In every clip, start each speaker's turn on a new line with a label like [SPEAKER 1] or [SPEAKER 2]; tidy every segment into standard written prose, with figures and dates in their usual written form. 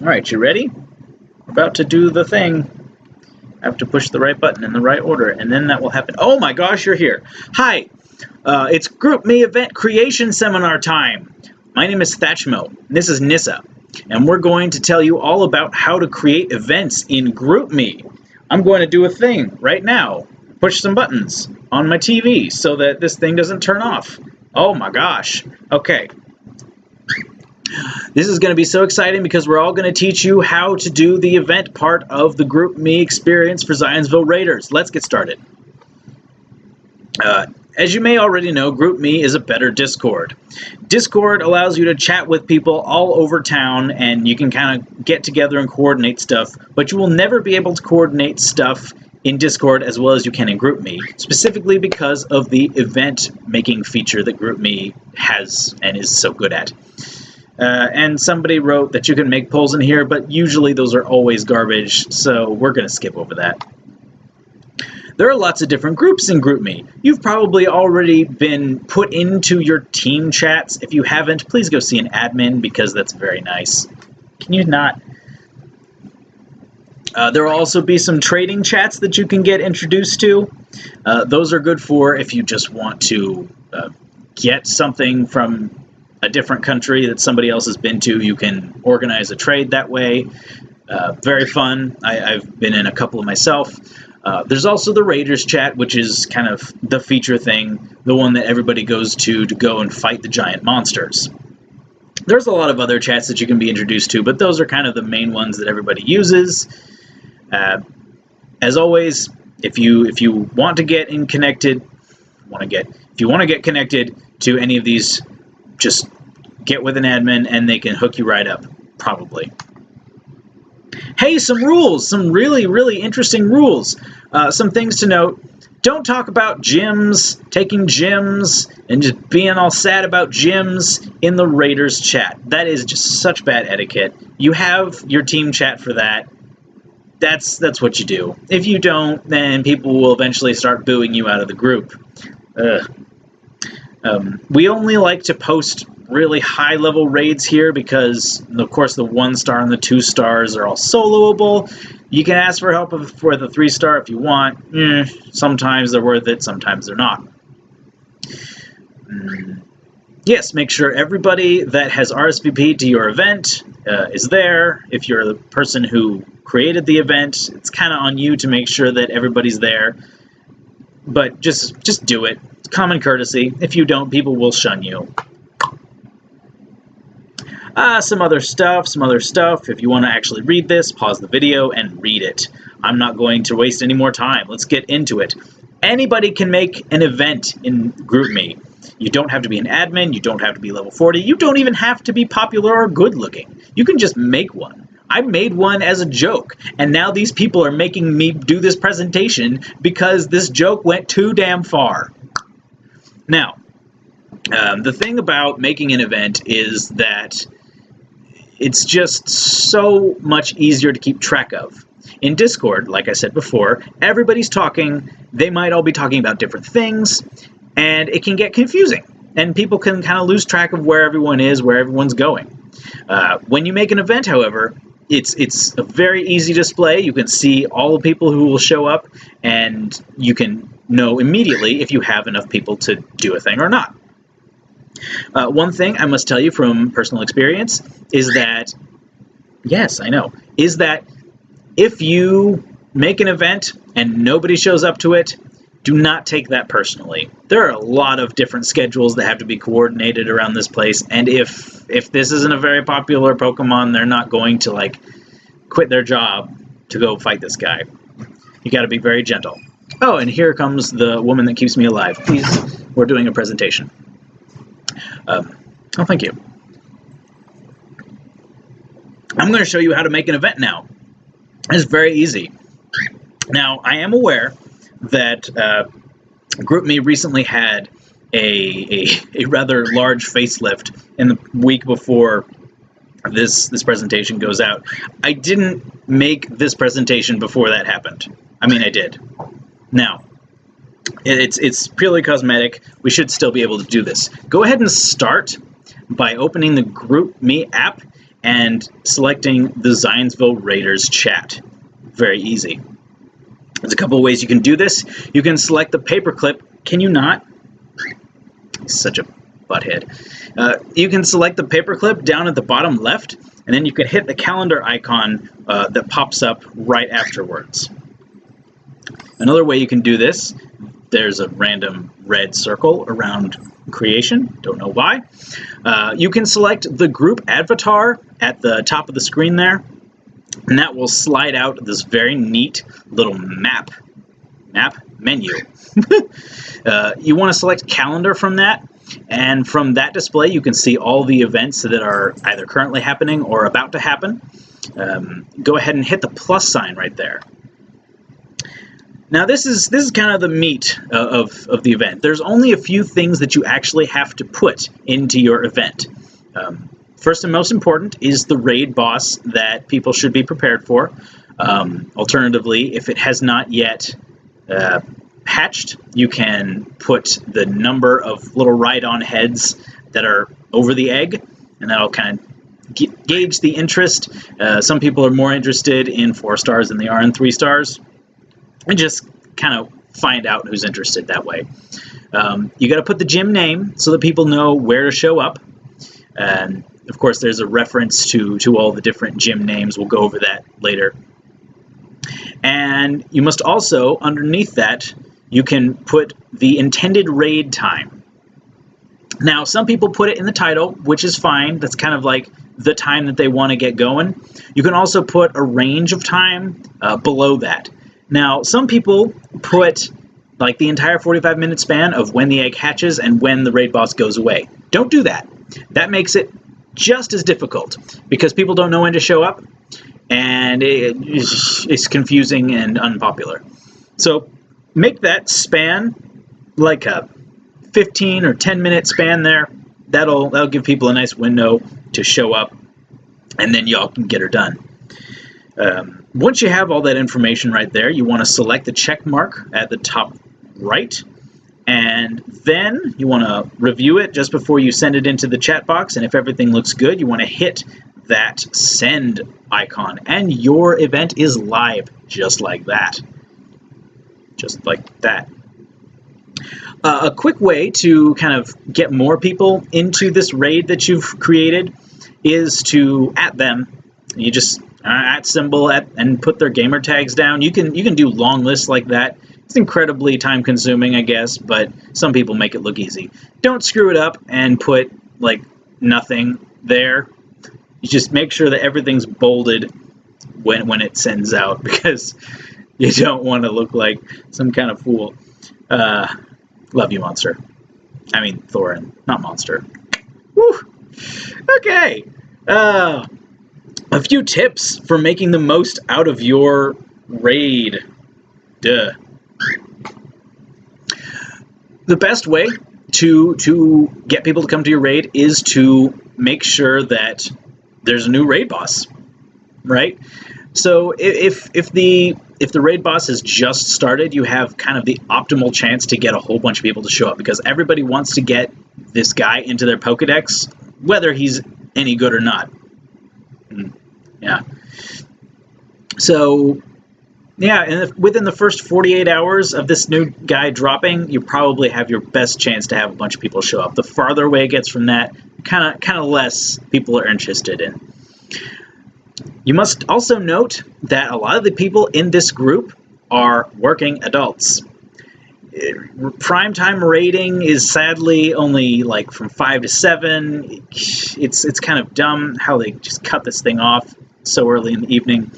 [SPEAKER 1] Alright, you ready? We're about to do the thing. I have to push the right button in the right order, and then that will happen. Oh my gosh, you're here. Hi, it's GroupMe event creation seminar time. My name is Thatchmo, and this is Nissa, and we're going to tell you all about how to create events in GroupMe. I'm going to do a thing right now. Push some buttons on my TV so that this thing doesn't turn off. Oh my gosh. Okay. This is going to be so exciting because we're all going to teach you how to do the event part of the GroupMe experience for Zionsville Raiders. Let's get started. As you may already know, GroupMe is a better Discord. Discord allows you to chat with people all over town, and you can kind of get together and coordinate stuff, but you will never be able to coordinate stuff in Discord as well as you can in GroupMe, specifically because of the event-making feature that GroupMe has and is so good at. And somebody wrote that you can make polls in here, but usually those are always garbage, so we're going to skip over that. There are lots of different groups in GroupMe. You've probably already been put into your team chats. If you haven't, please go see an admin because that's very nice. Can you not? There will also be some trading chats that you can get introduced to. Those are good for if you just want to get something from a different country that somebody else has been to. You can organize a trade that way. Very fun. I've been in a couple of myself. There's also the Raiders chat, which is kind of the feature thing, the one that everybody goes to go and fight the giant monsters. There's a lot of other chats that you can be introduced to, but those are kind of the main ones that everybody uses. As always, if you want to get connected to any of these, just get with an admin and they can hook you right up, probably. Hey, some rules, some really, really interesting rules. Some things to note. Don't talk about gyms, taking gyms, and just being all sad about gyms in the Raiders chat. That is just such bad etiquette. You have your team chat for that. That's what you do. If you don't, then people will eventually start booing you out of the group. We only like to post really high-level raids here because, of course, the 1-star and the 2-stars are all soloable. You can ask for help for the 3-star if you want. Sometimes they're worth it, sometimes they're not. Yes, make sure everybody that has RSVP'd to your event is there. If you're the person who created the event, it's kind of on you to make sure that everybody's there. But just do it. It's common courtesy. If you don't, people will shun you. Some other stuff. If you want to actually read this, pause the video and read it. I'm not going to waste any more time. Let's get into it. Anybody can make an event in GroupMe. You don't have to be an admin. You don't have to be level 40. You don't even have to be popular or good looking. You can just make one. I made one as a joke, and now these people are making me do this presentation because this joke went too damn far. Now, the thing about making an event is that it's just so much easier to keep track of. In Discord, like I said before, everybody's talking. They might all be talking about different things, and it can get confusing. And people can kind of lose track of where everyone is, where everyone's going. When you make an event, however, it's a very easy display. You can see all the people who will show up, and you can know immediately if you have enough people to do a thing or not. One thing I must tell you from personal experience is that, yes, I know, is that if you make an event and nobody shows up to it, do not take that personally. There are a lot of different schedules that have to be coordinated around this place, and if this isn't a very popular Pokemon, they're not going to, like, quit their job to go fight this guy. You gotta be very gentle. Oh, and here comes the woman that keeps me alive. Please, we're doing a presentation. Oh, thank you. I'm going to show you how to make an event now. It's very easy. Now, I am aware that GroupMe recently had a rather large facelift in the week before this presentation goes out. I didn't make this presentation before that happened. I mean, I did. Now, it's purely cosmetic. We should still be able to do this. Go ahead and start by opening the GroupMe app and selecting the Zionsville Raiders chat. Very easy. There's a couple of ways you can do this. You can select the paperclip. Can you not? Such a butthead. You can select the paperclip down at the bottom left, and then you can hit the calendar icon that pops up right afterwards. Another way you can do this, there's a random red circle around creation, don't know why. You can select the group avatar at the top of the screen there, and that will slide out this very neat little map menu. You want to select calendar from that, and from that display you can see all the events that are either currently happening or about to happen. Go ahead and hit the plus sign right there. Now this is kind of the meat of the event. There's only a few things that you actually have to put into your event. First and most important is the raid boss that people should be prepared for. Alternatively, if it has not yet hatched, you can put the number of little ride-on heads that are over the egg, and that'll kind of gauge the interest. Some people are more interested in 4 stars than they are in 3 stars. And just kind of find out who's interested that way. You got to put the gym name so that people know where to show up. And of course, there's a reference to all the different gym names. We'll go over that later. And you must also, underneath that, you can put the intended raid time. Now, some people put it in the title, which is fine. That's kind of like the time that they want to get going. You can also put a range of time below that. Now, some people put like the entire 45-minute span of when the egg hatches and when the raid boss goes away. Don't do that. That makes it just as difficult because people don't know when to show up, and it's confusing and unpopular. So make that span like a 15 or 10-minute span there. That'll give people a nice window to show up, and then y'all can get her done. Once you have all that information right there, you want to select the check mark at the top right, and then you want to review it just before you send it into the chat box, and if everything looks good, you want to hit that send icon, and your event is live just like that. Just like that. A quick way to kind of get more people into this raid that you've created is to @ them. You just @ symbol and put their gamer tags down. You can do long lists like that. It's incredibly time consuming, I guess, but some people make it look easy. Don't screw it up and put like nothing there. You just make sure that everything's bolded when it sends out, because you don't want to look like some kind of fool. Love you, Monster. I mean, Thorin, not Monster. Woo! Okay. A few tips for making the most out of your raid. Duh. The best way to get people to come to your raid is to make sure that there's a new raid boss, right? So if the raid boss has just started, you have kind of the optimal chance to get a whole bunch of people to show up, because everybody wants to get this guy into their Pokedex, whether he's any good or not. Yeah. So, yeah, and within the first 48 hours of this new guy dropping, you probably have your best chance to have a bunch of people show up. The farther away it gets from that, kind of less people are interested in. You must also note that a lot of the people in this group are working adults. Primetime rating is sadly only like from 5 to 7. It's kind of dumb how they just cut this thing off so early in the evening.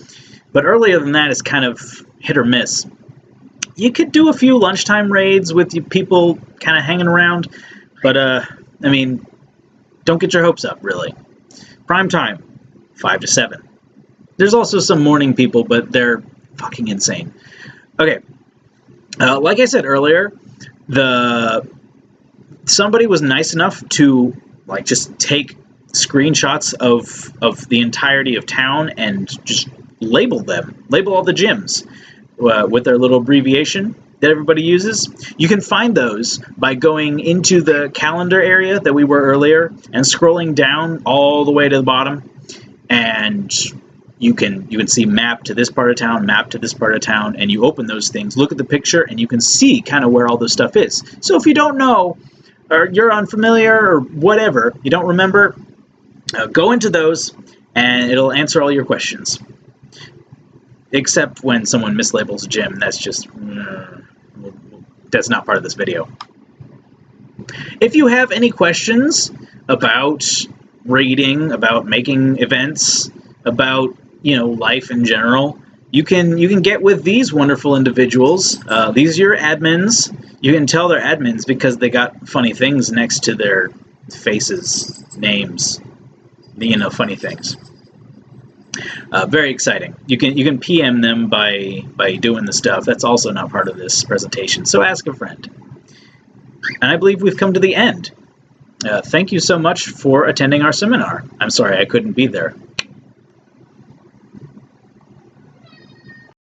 [SPEAKER 1] But earlier than that is kind of hit or miss. You could do a few lunchtime raids with you people kind of hanging around, but I mean, don't get your hopes up, really. Prime time, 5 to 7. There's also some morning people, but they're fucking insane. Okay, like I said earlier, somebody was nice enough to like just take screenshots of the entirety of town and just label all the gyms with their little abbreviation that everybody uses. You can find those by going into the calendar area that we were earlier and scrolling down all the way to the bottom. and you can see map to this part of town, map to this part of town, and you open those things, look at the picture, and you can see kind of where all this stuff is. So if you don't know, or you're unfamiliar, or whatever, you don't remember, go into those, and it'll answer all your questions. Except when someone mislabels a gym, that's just, that's not part of this video. If you have any questions about raiding, about making events, about life in general, you can get with these wonderful individuals. These are your admins. You can tell they're admins because they got funny things next to their faces, names, funny things. Very exciting. You can PM them by doing the stuff. That's also not part of this presentation. So ask a friend. And I believe we've come to the end. Thank you so much for attending our seminar. I'm sorry I couldn't be there.